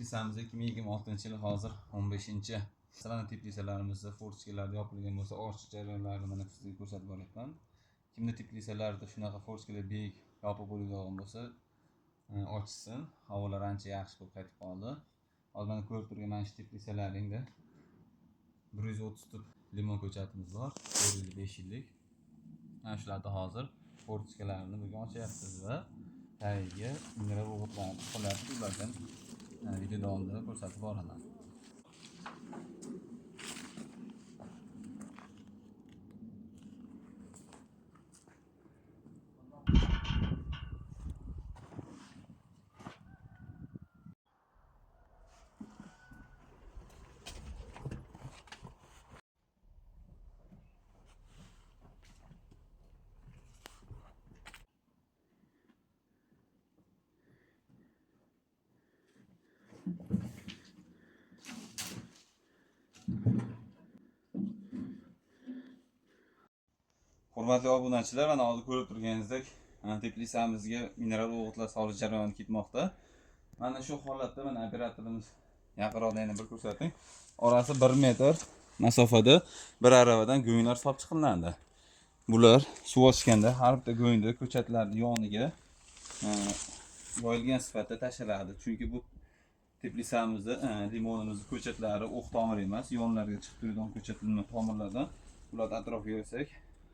Teplisamiz 2026-yil hozir 15-chi. Masalan, teplisalarimizda forchkalar yopilgan bo'lsa, ochiq jarayonlarini mana sizga ko'rsatib boryapman. Kimda teplisalarda shunaqa forchkalar bek yopiq bo'lgan bo'lsa, ochsin. Havolar ancha yaxshi bo'lib qaytib qoldi. Hozir mana ko'rib turgan mana shu teplisalaringda 130 tut limon ko'chatimiz bor, 4-5 yillik. Mana shularda hozir forchkalarni bugun ochyapmiz va tagiga mineral o'g'itlarni qo'yib ulardan video davomida ko'rsatib boraman. Hurmatli obunachilar, mana hozir ko'rib turganingizdek, teplisamizga mineral o'g'itlar solish jarayoni ketmoqda. Mana shu holatda mana operatorimiz yaqinroqdan yana bir ko'rsating. Orasi 1 metr masofada bir aravadan go'nglar solib chiqiladi. Bular suv ochganda har bitta go'ngda ko'chatlarning yoniga yoyilgan sifatda tashlanadi. Chunki bu teplisamizda limonimizning ko'chatlari o'q tomir emas, yonlarga chiqib turadigan ko'chatlar tomirlardan ularni atrofiga yoysak,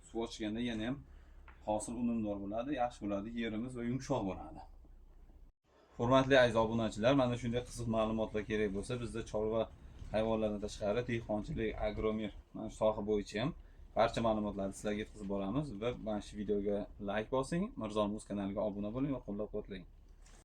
suv ochganda yana ham hosil unumdor bo'ladi, yaxshi bo'ladi, yerimiz va yumshoq bo'ladi. Hurmatli aziz obunachilar, mana shunday qiziq ma'lumotlar kerak bo'lsa, bizda chorva hayvonlardan tashqari dehqonchilik, agromir mana shu soha bo'yicha ham barcha ma'lumotlarni sizlarga yetkazib boramiz va mana shu videoga like bosing, Mirzomuz kanaliga obuna bo'ling va qo'llab-quvvatlang.